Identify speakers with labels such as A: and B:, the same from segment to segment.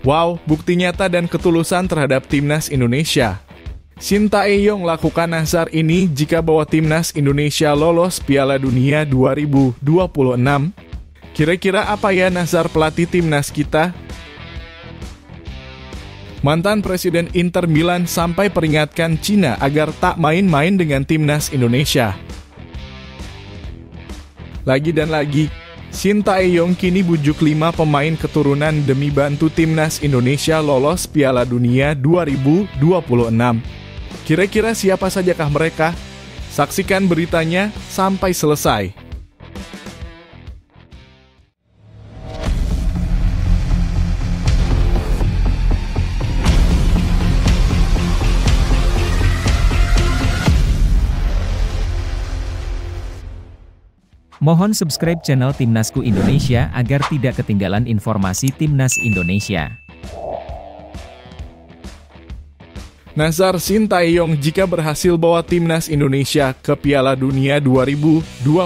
A: Wow, bukti nyata dan ketulusan terhadap timnas Indonesia. Shin Tae-yong lakukan nazar ini jika bawa timnas Indonesia lolos Piala Dunia 2026. Kira-kira apa ya nazar pelatih timnas kita? Mantan Presiden Inter Milan sampai peringatkan Cina agar tak main-main dengan timnas Indonesia. Lagi dan lagi, Shin Tae-yong kini bujuk 5 pemain keturunan demi bantu timnas Indonesia lolos Piala Dunia 2026. Kira-kira siapa sajakah mereka? Saksikan beritanya sampai selesai.
B: Mohon subscribe channel Timnasku Indonesia agar tidak ketinggalan informasi Timnas Indonesia.
A: Nazar Shin Tae-yong jika berhasil bawa timnas Indonesia ke Piala Dunia 2026.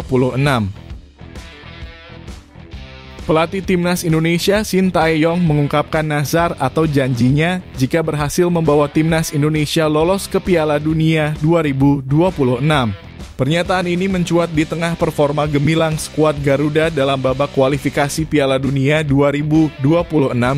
A: Pelatih timnas Indonesia Shin Tae-yong mengungkapkan nazar atau janjinya jika berhasil membawa timnas Indonesia lolos ke Piala Dunia 2026. Pernyataan ini mencuat di tengah performa gemilang skuad Garuda dalam babak kualifikasi Piala Dunia 2026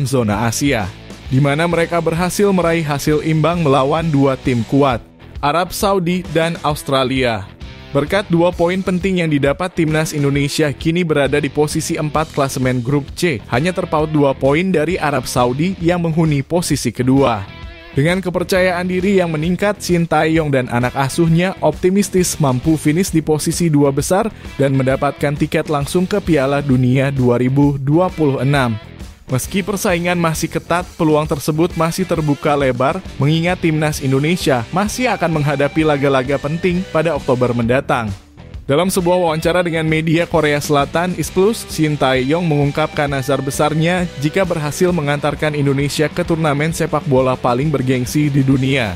A: zona Asia, di mana mereka berhasil meraih hasil imbang melawan 2 tim kuat, Arab Saudi dan Australia. Berkat 2 poin penting yang didapat timnas Indonesia kini berada di posisi 4 klasemen grup C, hanya terpaut 2 poin dari Arab Saudi yang menghuni posisi kedua. Dengan kepercayaan diri yang meningkat, Shin Tae-yong dan anak asuhnya optimistis mampu finish di posisi 2 besar dan mendapatkan tiket langsung ke Piala Dunia 2026. Meski persaingan masih ketat, peluang tersebut masih terbuka lebar, mengingat timnas Indonesia masih akan menghadapi laga-laga penting pada Oktober mendatang. Dalam sebuah wawancara dengan media Korea Selatan, ISPLUS, Shin Tae-yong mengungkapkan nazar besarnya jika berhasil mengantarkan Indonesia ke turnamen sepak bola paling bergengsi di dunia.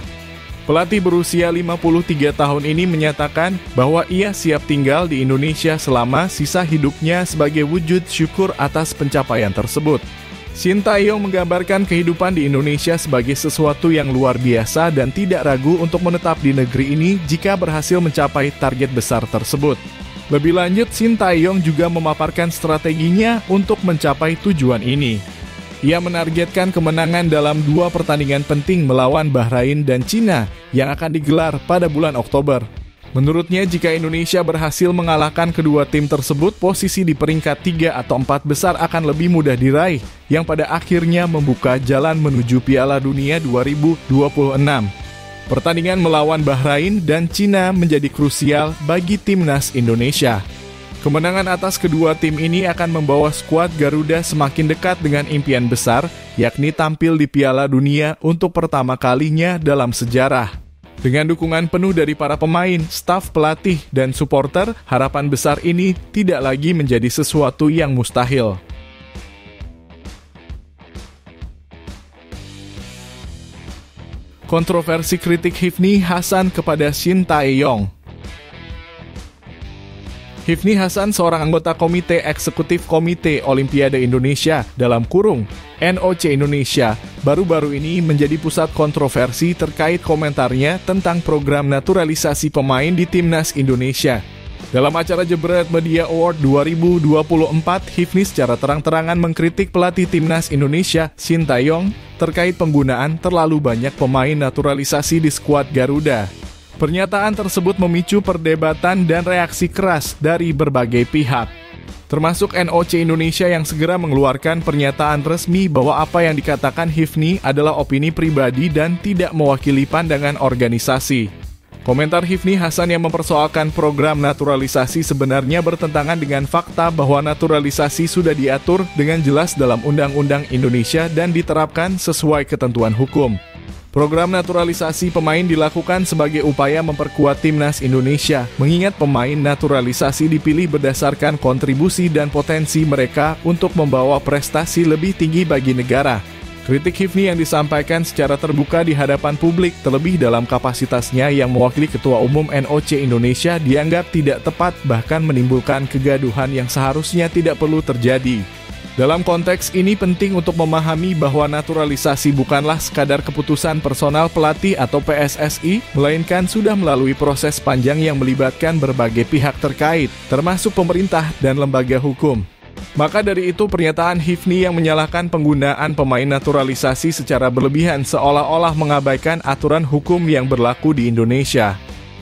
A: Pelatih berusia 53 tahun ini menyatakan bahwa ia siap tinggal di Indonesia selama sisa hidupnya sebagai wujud syukur atas pencapaian tersebut. Shin Tae-yong menggambarkan kehidupan di Indonesia sebagai sesuatu yang luar biasa dan tidak ragu untuk menetap di negeri ini jika berhasil mencapai target besar tersebut. Lebih lanjut, Shin Tae-yong juga memaparkan strateginya untuk mencapai tujuan ini. Ia menargetkan kemenangan dalam 2 pertandingan penting melawan Bahrain dan Cina yang akan digelar pada bulan Oktober. Menurutnya, jika Indonesia berhasil mengalahkan kedua tim tersebut, posisi di peringkat 3 atau 4 besar akan lebih mudah diraih, yang pada akhirnya membuka jalan menuju Piala Dunia 2026. Pertandingan melawan Bahrain dan Cina menjadi krusial bagi timnas Indonesia. Kemenangan atas kedua tim ini akan membawa skuad Garuda semakin dekat dengan impian besar, yakni tampil di Piala Dunia untuk pertama kalinya dalam sejarah. Dengan dukungan penuh dari para pemain, staf pelatih, dan supporter, harapan besar ini tidak lagi menjadi sesuatu yang mustahil. Kontroversi kritik Hifni Hasan kepada Shin Tae-yong. Hifni Hasan, seorang anggota Komite Eksekutif Komite Olimpiade Indonesia (NOC Indonesia), baru-baru ini menjadi pusat kontroversi terkait komentarnya tentang program naturalisasi pemain di Timnas Indonesia. Dalam acara Jebret Media Award 2024, Hifni secara terang-terangan mengkritik pelatih Timnas Indonesia, Shin Tae-yong, terkait penggunaan terlalu banyak pemain naturalisasi di skuad Garuda. Pernyataan tersebut memicu perdebatan dan reaksi keras dari berbagai pihak, termasuk NOC Indonesia yang segera mengeluarkan pernyataan resmi bahwa apa yang dikatakan Hifni adalah opini pribadi dan tidak mewakili pandangan organisasi. Komentar Hifni Hasan yang mempersoalkan program naturalisasi sebenarnya bertentangan dengan fakta bahwa naturalisasi sudah diatur dengan jelas dalam Undang-Undang Indonesia dan diterapkan sesuai ketentuan hukum. Program naturalisasi pemain dilakukan sebagai upaya memperkuat timnas Indonesia, mengingat pemain naturalisasi dipilih berdasarkan kontribusi dan potensi mereka untuk membawa prestasi lebih tinggi bagi negara. Kritik Hifni yang disampaikan secara terbuka di hadapan publik, terlebih dalam kapasitasnya yang mewakili Ketua Umum NOC Indonesia, dianggap tidak tepat, bahkan menimbulkan kegaduhan yang seharusnya tidak perlu terjadi. Dalam konteks ini penting untuk memahami bahwa naturalisasi bukanlah sekadar keputusan personal pelatih atau PSSI, melainkan sudah melalui proses panjang yang melibatkan berbagai pihak terkait, termasuk pemerintah dan lembaga hukum. Maka dari itu pernyataan Hifni yang menyalahkan penggunaan pemain naturalisasi secara berlebihan seolah-olah mengabaikan aturan hukum yang berlaku di Indonesia.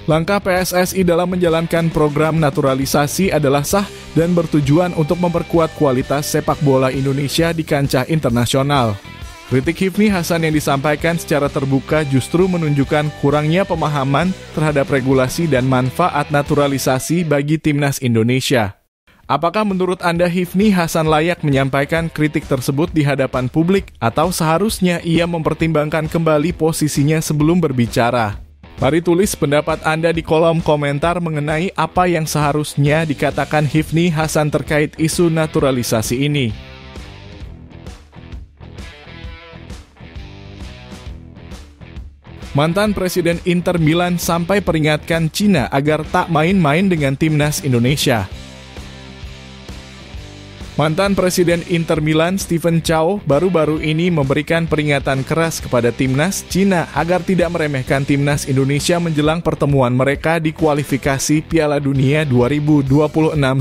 A: Langkah PSSI dalam menjalankan program naturalisasi adalah sah dan bertujuan untuk memperkuat kualitas sepak bola Indonesia di kancah internasional. Kritik Hifni Hasan yang disampaikan secara terbuka justru menunjukkan kurangnya pemahaman terhadap regulasi dan manfaat naturalisasi bagi timnas Indonesia. Apakah menurut Anda Hifni Hasan layak menyampaikan kritik tersebut di hadapan publik atau seharusnya ia mempertimbangkan kembali posisinya sebelum berbicara? Mari tulis pendapat Anda di kolom komentar mengenai apa yang seharusnya dikatakan Hifni Hasan terkait isu naturalisasi ini. Mantan Presiden Inter Milan sampai peringatkan Cina agar tak main-main dengan timnas Indonesia. Mantan Presiden Inter Milan Stephen Chow baru-baru ini memberikan peringatan keras kepada timnas Cina agar tidak meremehkan timnas Indonesia menjelang pertemuan mereka di kualifikasi Piala Dunia 2026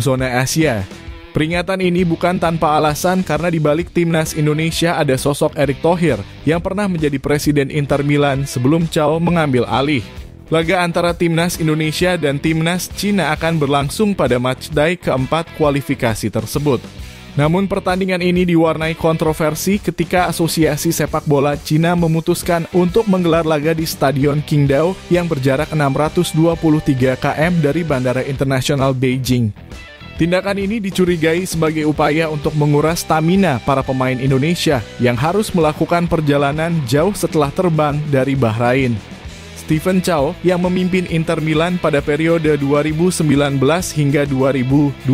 A: zona Asia. Peringatan ini bukan tanpa alasan karena di balik timnas Indonesia ada sosok Erick Thohir yang pernah menjadi Presiden Inter Milan sebelum Chow mengambil alih. Laga antara timnas Indonesia dan timnas Cina akan berlangsung pada matchday keempat kualifikasi tersebut. Namun pertandingan ini diwarnai kontroversi ketika Asosiasi Sepak Bola Cina memutuskan untuk menggelar laga di Stadion Qingdao yang berjarak 623 km dari Bandara Internasional Beijing. Tindakan ini dicurigai sebagai upaya untuk menguras stamina para pemain Indonesia yang harus melakukan perjalanan jauh setelah terbang dari Bahrain. Stephen Chow yang memimpin Inter Milan pada periode 2019 hingga 2024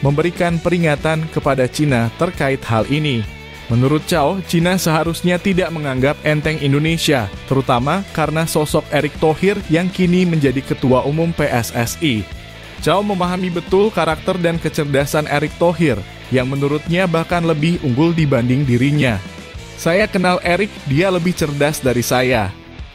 A: memberikan peringatan kepada Cina terkait hal ini. Menurut Chow, Cina seharusnya tidak menganggap enteng Indonesia, terutama karena sosok Erick Thohir yang kini menjadi Ketua Umum PSSI. Chow memahami betul karakter dan kecerdasan Erick Thohir, yang menurutnya bahkan lebih unggul dibanding dirinya. "Saya kenal Erick, dia lebih cerdas dari saya.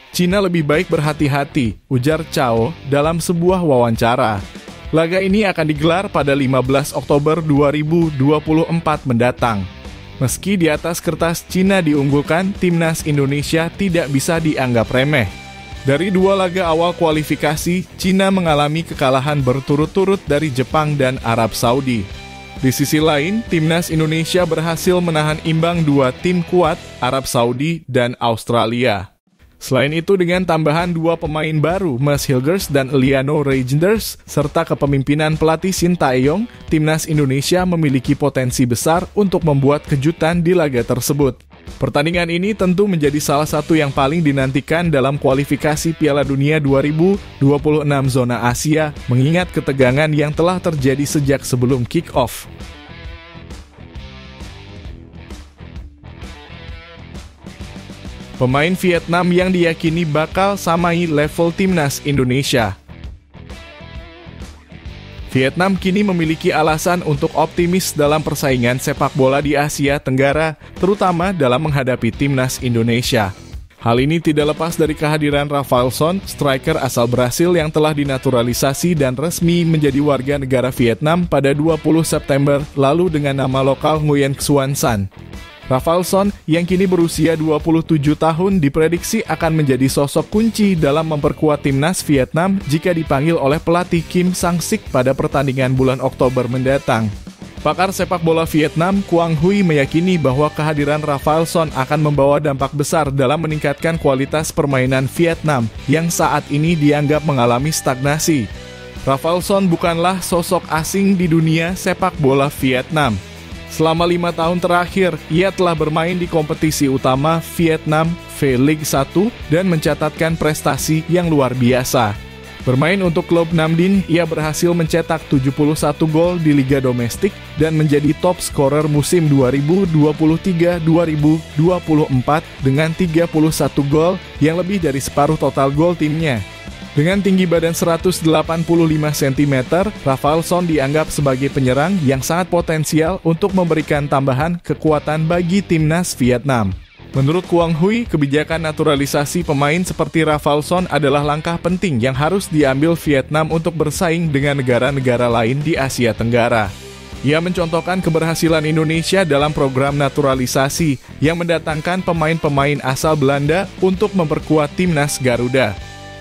A: Cina lebih baik berhati-hati," ujar Chow dalam sebuah wawancara. Laga ini akan digelar pada 15 Oktober 2024 mendatang. Meski di atas kertas Cina diunggulkan, timnas Indonesia tidak bisa dianggap remeh. Dari dua laga awal kualifikasi, Cina mengalami kekalahan berturut-turut dari Jepang dan Arab Saudi. Di sisi lain, timnas Indonesia berhasil menahan imbang dua tim kuat, Arab Saudi dan Australia. Selain itu, dengan tambahan dua pemain baru, Mads Hilgers dan Liano Reijnders, serta kepemimpinan pelatih Shin Tae-yong, timnas Indonesia memiliki potensi besar untuk membuat kejutan di laga tersebut. Pertandingan ini tentu menjadi salah satu yang paling dinantikan dalam kualifikasi Piala Dunia 2026 zona Asia, mengingat ketegangan yang telah terjadi sejak sebelum kick-off. Pemain Vietnam yang diyakini bakal samai level timnas Indonesia. Vietnam kini memiliki alasan untuk optimis dalam persaingan sepak bola di Asia Tenggara, terutama dalam menghadapi timnas Indonesia. Hal ini tidak lepas dari kehadiran Rafaelson, striker asal Brasil yang telah dinaturalisasi dan resmi menjadi warga negara Vietnam pada 20 September lalu dengan nama lokal Nguyen Xuan San. Rafaelson yang kini berusia 27 tahun diprediksi akan menjadi sosok kunci dalam memperkuat timnas Vietnam jika dipanggil oleh pelatih Kim Sang-sik pada pertandingan bulan Oktober mendatang. Pakar sepak bola Vietnam Quang Huy meyakini bahwa kehadiran Rafaelson akan membawa dampak besar dalam meningkatkan kualitas permainan Vietnam yang saat ini dianggap mengalami stagnasi. Rafaelson bukanlah sosok asing di dunia sepak bola Vietnam. Selama 5 tahun terakhir, ia telah bermain di kompetisi utama Vietnam V-League 1 dan mencatatkan prestasi yang luar biasa. Bermain untuk klub Nam Dinh, ia berhasil mencetak 71 gol di liga domestik dan menjadi top scorer musim 2023-2024 dengan 31 gol yang lebih dari separuh total gol timnya. Dengan tinggi badan 185 cm, Rafaelson dianggap sebagai penyerang yang sangat potensial untuk memberikan tambahan kekuatan bagi timnas Vietnam. Menurut Quang Huy, kebijakan naturalisasi pemain seperti Rafaelson adalah langkah penting yang harus diambil Vietnam untuk bersaing dengan negara-negara lain di Asia Tenggara. Ia mencontohkan keberhasilan Indonesia dalam program naturalisasi yang mendatangkan pemain-pemain asal Belanda untuk memperkuat timnas Garuda.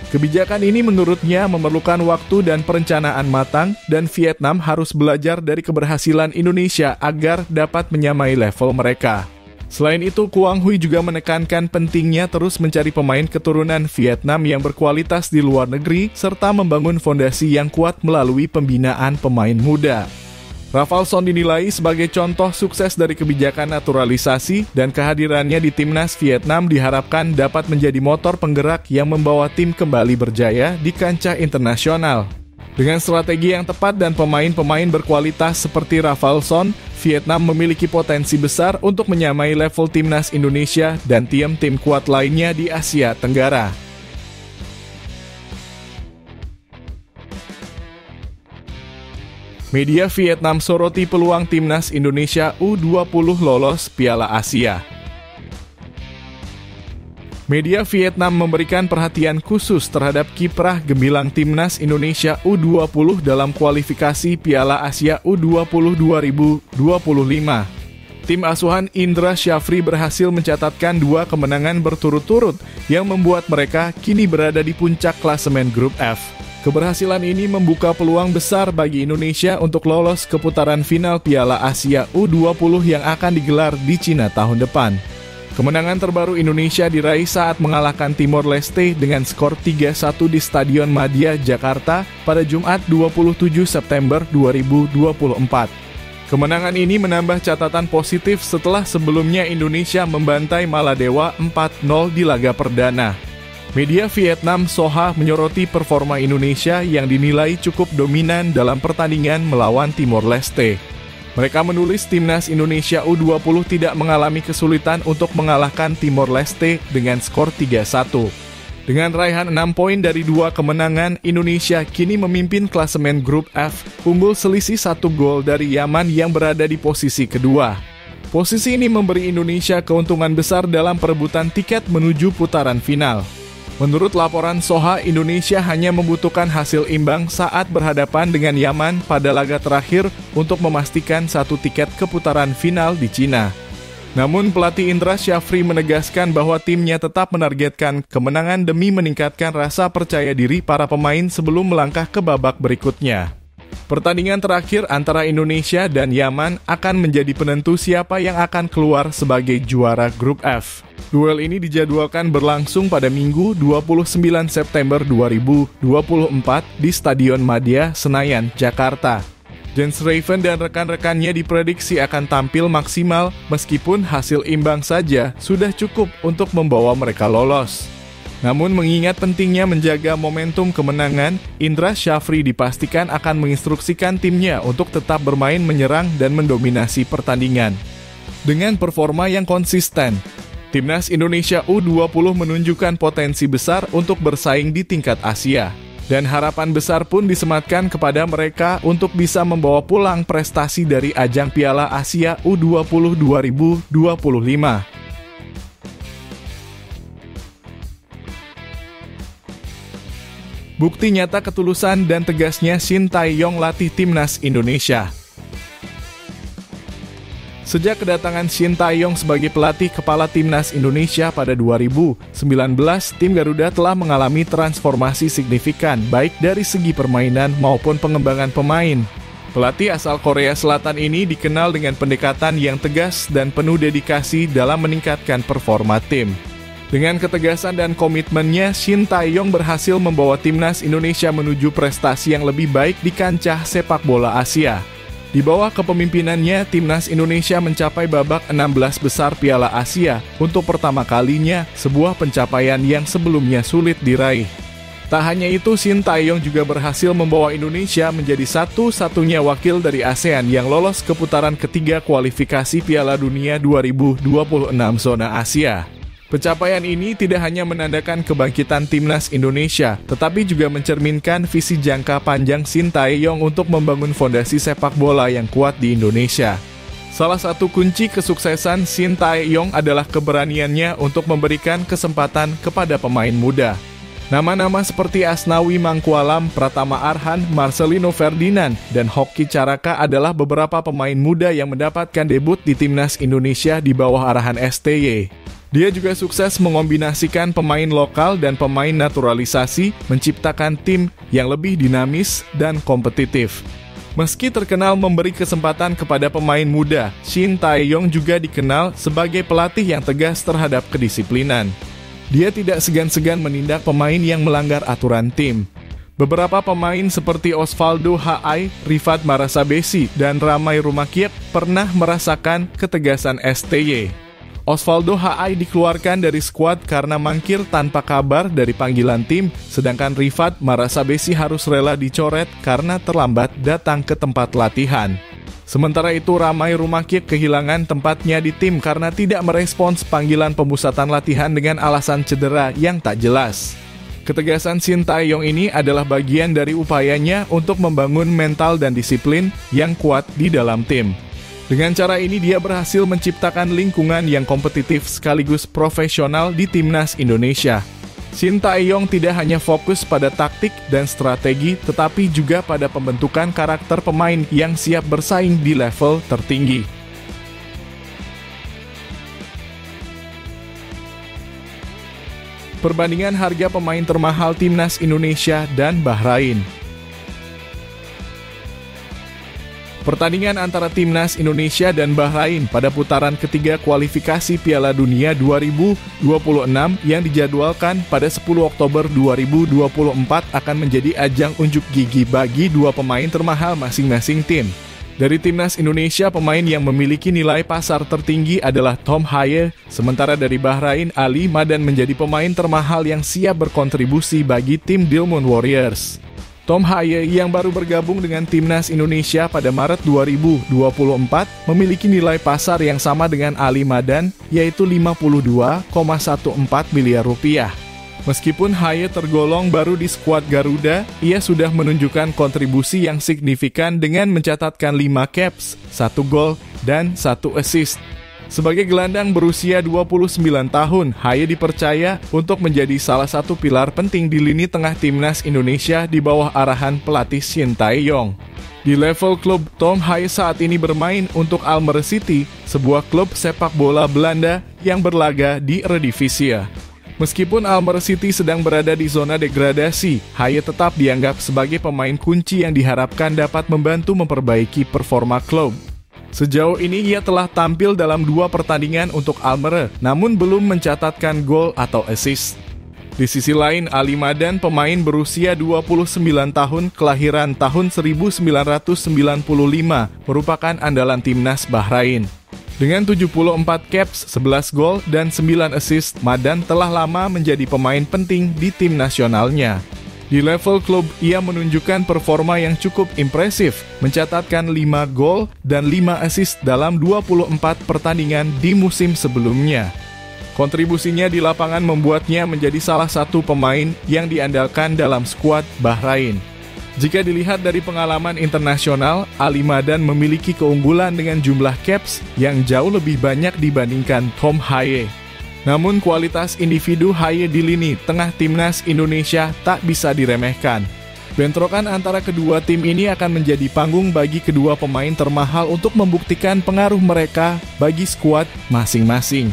A: Kebijakan ini menurutnya memerlukan waktu dan perencanaan matang, dan Vietnam harus belajar dari keberhasilan Indonesia agar dapat menyamai level mereka. Selain itu, Quang Huy juga menekankan pentingnya terus mencari pemain keturunan Vietnam yang berkualitas di luar negeri, serta membangun fondasi yang kuat melalui pembinaan pemain muda. Rafaelson dinilai sebagai contoh sukses dari kebijakan naturalisasi, dan kehadirannya di timnas Vietnam diharapkan dapat menjadi motor penggerak yang membawa tim kembali berjaya di kancah internasional. Dengan strategi yang tepat dan pemain-pemain berkualitas seperti Rafaelson, Vietnam memiliki potensi besar untuk menyamai level timnas Indonesia dan tim-tim kuat lainnya di Asia Tenggara. Media Vietnam soroti peluang timnas Indonesia U20 lolos Piala Asia. Media Vietnam memberikan perhatian khusus terhadap kiprah gemilang timnas Indonesia U20 dalam kualifikasi Piala Asia U20 2025. Tim asuhan Indra Syafri berhasil mencatatkan 2 kemenangan berturut-turut yang membuat mereka kini berada di puncak klasemen grup F. Keberhasilan ini membuka peluang besar bagi Indonesia untuk lolos ke putaran final Piala Asia U20 yang akan digelar di Cina tahun depan. Kemenangan terbaru Indonesia diraih saat mengalahkan Timor Leste dengan skor 3-1 di Stadion Madia, Jakarta pada Jumat 27 September 2024. Kemenangan ini menambah catatan positif setelah sebelumnya Indonesia membantai Maladewa 4-0 di laga perdana. Media Vietnam Soha menyoroti performa Indonesia yang dinilai cukup dominan dalam pertandingan melawan Timor Leste. Mereka menulis timnas Indonesia U20 tidak mengalami kesulitan untuk mengalahkan Timor Leste dengan skor 3-1. Dengan raihan 6 poin dari 2 kemenangan, Indonesia kini memimpin klasemen grup F, unggul selisih 1 gol dari Yaman yang berada di posisi kedua. Posisi ini memberi Indonesia keuntungan besar dalam perebutan tiket menuju putaran final. Menurut laporan Soha, Indonesia hanya membutuhkan hasil imbang saat berhadapan dengan Yaman pada laga terakhir untuk memastikan 1 tiket ke putaran final di Cina. Namun pelatih Indra Syafri menegaskan bahwa timnya tetap menargetkan kemenangan demi meningkatkan rasa percaya diri para pemain sebelum melangkah ke babak berikutnya. Pertandingan terakhir antara Indonesia dan Yaman akan menjadi penentu siapa yang akan keluar sebagai juara grup F. Duel ini dijadwalkan berlangsung pada Minggu 29 September 2024 di Stadion Madia, Senayan, Jakarta. Jens Raven dan rekan-rekannya diprediksi akan tampil maksimal meskipun hasil imbang saja sudah cukup untuk membawa mereka lolos. Namun mengingat pentingnya menjaga momentum kemenangan, Indra Syafri dipastikan akan menginstruksikan timnya untuk tetap bermain menyerang dan mendominasi pertandingan. Dengan performa yang konsisten, timnas Indonesia U20 menunjukkan potensi besar untuk bersaing di tingkat Asia. Dan harapan besar pun disematkan kepada mereka untuk bisa membawa pulang prestasi dari ajang Piala Asia U20 2025. Bukti nyata ketulusan dan tegasnya Shin Tae-yong latih timnas Indonesia. Sejak kedatangan Shin Tae-yong sebagai pelatih kepala timnas Indonesia pada 2019, tim Garuda telah mengalami transformasi signifikan baik dari segi permainan maupun pengembangan pemain. Pelatih asal Korea Selatan ini dikenal dengan pendekatan yang tegas dan penuh dedikasi dalam meningkatkan performa tim. Dengan ketegasan dan komitmennya, Shin Tae-yong berhasil membawa timnas Indonesia menuju prestasi yang lebih baik di kancah sepak bola Asia. Di bawah kepemimpinannya, timnas Indonesia mencapai babak 16 besar Piala Asia untuk pertama kalinya, sebuah pencapaian yang sebelumnya sulit diraih. Tak hanya itu, Shin Tae-yong juga berhasil membawa Indonesia menjadi satu-satunya wakil dari ASEAN yang lolos ke putaran ketiga kualifikasi Piala Dunia 2026 zona Asia. Pencapaian ini tidak hanya menandakan kebangkitan timnas Indonesia, tetapi juga mencerminkan visi jangka panjang Sintayong untuk membangun fondasi sepak bola yang kuat di Indonesia. Salah satu kunci kesuksesan Sintayong adalah keberaniannya untuk memberikan kesempatan kepada pemain muda. Nama-nama seperti Asnawi Mangkualam, Pratama Arhan, Marcelino Ferdinand, dan Hoki Caraka adalah beberapa pemain muda yang mendapatkan debut di timnas Indonesia di bawah arahan STY. Dia juga sukses mengombinasikan pemain lokal dan pemain naturalisasi, menciptakan tim yang lebih dinamis dan kompetitif. Meski terkenal memberi kesempatan kepada pemain muda, Sintayong juga dikenal sebagai pelatih yang tegas terhadap kedisiplinan. Dia tidak segan-segan menindak pemain yang melanggar aturan tim. Beberapa pemain seperti Osvaldo Hai, Rifat Marasabesi, dan Ramai Rumakiek pernah merasakan ketegasan STY. Osvaldo Hai dikeluarkan dari skuad karena mangkir tanpa kabar dari panggilan tim, sedangkan Rifat Marasabesi harus rela dicoret karena terlambat datang ke tempat latihan. Sementara itu Ramai Rumakiek kehilangan tempatnya di tim karena tidak merespons panggilan pemusatan latihan dengan alasan cedera yang tak jelas. Ketegasan Sintayong ini adalah bagian dari upayanya untuk membangun mental dan disiplin yang kuat di dalam tim. Dengan cara ini dia berhasil menciptakan lingkungan yang kompetitif sekaligus profesional di timnas Indonesia. Sintayong tidak hanya fokus pada taktik dan strategi, tetapi juga pada pembentukan karakter pemain yang siap bersaing di level tertinggi. Perbandingan harga pemain termahal timnas Indonesia dan Bahrain. Pertandingan antara timnas Indonesia dan Bahrain pada putaran ketiga kualifikasi Piala Dunia 2026 yang dijadwalkan pada 10 Oktober 2024 akan menjadi ajang unjuk gigi bagi dua pemain termahal masing-masing tim. Dari timnas Indonesia, pemain yang memiliki nilai pasar tertinggi adalah Tom Haye, sementara dari Bahrain, Ali Madan menjadi pemain termahal yang siap berkontribusi bagi tim Dilmun Warriors. Tom Haye yang baru bergabung dengan timnas Indonesia pada Maret 2024 memiliki nilai pasar yang sama dengan Ali Madan, yaitu 52,14 miliar rupiah. Meskipun Haye tergolong baru di skuad Garuda, ia sudah menunjukkan kontribusi yang signifikan dengan mencatatkan 5 caps, 1 gol, dan 1 assist. Sebagai gelandang berusia 29 tahun, Haye dipercaya untuk menjadi salah satu pilar penting di lini tengah timnas Indonesia di bawah arahan pelatih Sintayong. Di level klub, Tom Haye saat ini bermain untuk Almere City, sebuah klub sepak bola Belanda yang berlaga di Eredivisie. Meskipun Almere City sedang berada di zona degradasi, Haye tetap dianggap sebagai pemain kunci yang diharapkan dapat membantu memperbaiki performa klub. Sejauh ini ia telah tampil dalam 2 pertandingan untuk Almere, namun belum mencatatkan gol atau assist. Di sisi lain, Ali Madan, pemain berusia 29 tahun, kelahiran tahun 1995, merupakan andalan timnas Bahrain. Dengan 74 caps, 11 gol, dan 9 assist, Madan telah lama menjadi pemain penting di tim nasionalnya. Di level klub, ia menunjukkan performa yang cukup impresif, mencatatkan 5 gol dan 5 assist dalam 24 pertandingan di musim sebelumnya. Kontribusinya di lapangan membuatnya menjadi salah satu pemain yang diandalkan dalam skuad Bahrain. Jika dilihat dari pengalaman internasional, Ali Madan memiliki keunggulan dengan jumlah caps yang jauh lebih banyak dibandingkan Tom Haye. Namun kualitas individu Haye di lini tengah timnas Indonesia tak bisa diremehkan. Bentrokan antara kedua tim ini akan menjadi panggung bagi kedua pemain termahal untuk membuktikan pengaruh mereka bagi skuad masing-masing.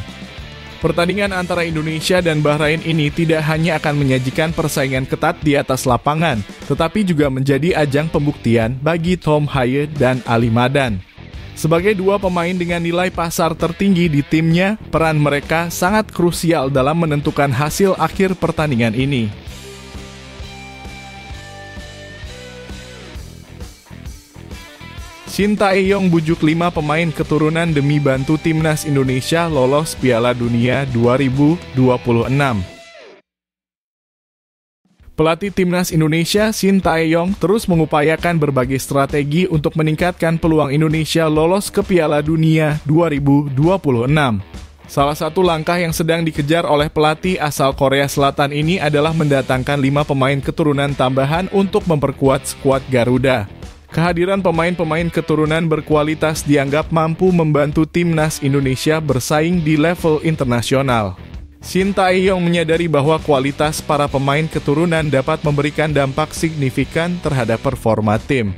A: Pertandingan antara Indonesia dan Bahrain ini tidak hanya akan menyajikan persaingan ketat di atas lapangan, tetapi juga menjadi ajang pembuktian bagi Tom Haye dan Ali Madan. Sebagai dua pemain dengan nilai pasar tertinggi di timnya, peran mereka sangat krusial dalam menentukan hasil akhir pertandingan ini. Sintayong bujuk 5 pemain keturunan demi bantu timnas Indonesia lolos Piala Dunia 2026. Pelatih timnas Indonesia, Sintayong, terus mengupayakan berbagai strategi untuk meningkatkan peluang Indonesia lolos ke Piala Dunia 2026. Salah satu langkah yang sedang dikejar oleh pelatih asal Korea Selatan ini adalah mendatangkan 5 pemain keturunan tambahan untuk memperkuat skuad Garuda. Kehadiran pemain-pemain keturunan berkualitas dianggap mampu membantu timnas Indonesia bersaing di level internasional. Shin Tae-yong menyadari bahwa kualitas para pemain keturunan dapat memberikan dampak signifikan terhadap performa tim.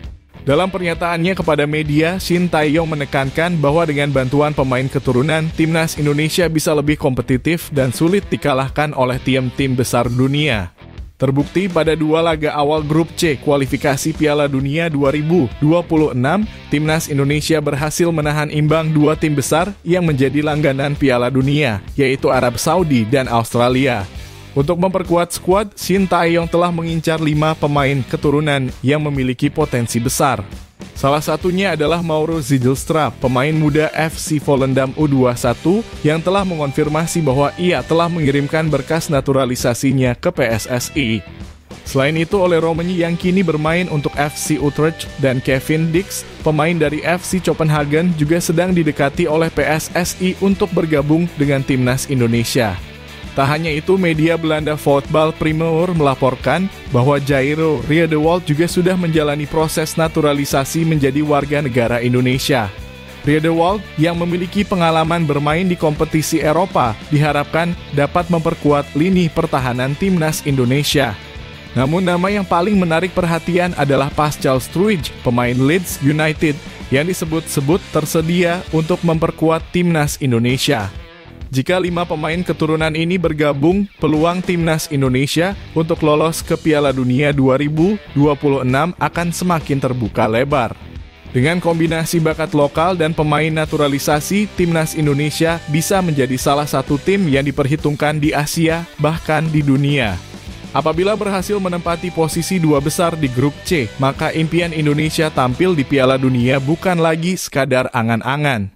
A: Dalam pernyataannya kepada media, Shin Tae-yong menekankan bahwa dengan bantuan pemain keturunan, timnas Indonesia bisa lebih kompetitif dan sulit dikalahkan oleh tim-tim besar dunia. Terbukti pada 2 laga awal grup C kualifikasi Piala Dunia 2026, timnas Indonesia berhasil menahan imbang 2 tim besar yang menjadi langganan Piala Dunia, yaitu Arab Saudi dan Australia. Untuk memperkuat skuad, Shin Tae-yong telah mengincar 5 pemain keturunan yang memiliki potensi besar. Salah satunya adalah Mauro Zijlstra, pemain muda FC Volendam U21 yang telah mengonfirmasi bahwa ia telah mengirimkan berkas naturalisasinya ke PSSI. Selain itu, Ole Romani yang kini bermain untuk FC Utrecht dan Kevin Dix, pemain dari FC Copenhagen, juga sedang didekati oleh PSSI untuk bergabung dengan timnas Indonesia. Tak hanya itu, media Belanda Voetbal Primeur melaporkan bahwa Jairo Riedewald juga sudah menjalani proses naturalisasi menjadi warga negara Indonesia. Riedewald yang memiliki pengalaman bermain di kompetisi Eropa diharapkan dapat memperkuat lini pertahanan timnas Indonesia. Namun nama yang paling menarik perhatian adalah Pascal Struij, pemain Leeds United, yang disebut-sebut tersedia untuk memperkuat timnas Indonesia. Jika 5 pemain keturunan ini bergabung, peluang timnas Indonesia untuk lolos ke Piala Dunia 2026 akan semakin terbuka lebar. Dengan kombinasi bakat lokal dan pemain naturalisasi, timnas Indonesia bisa menjadi salah satu tim yang diperhitungkan di Asia, bahkan di dunia. Apabila berhasil menempati posisi 2 besar di grup C, maka impian Indonesia tampil di Piala Dunia bukan lagi sekadar angan-angan.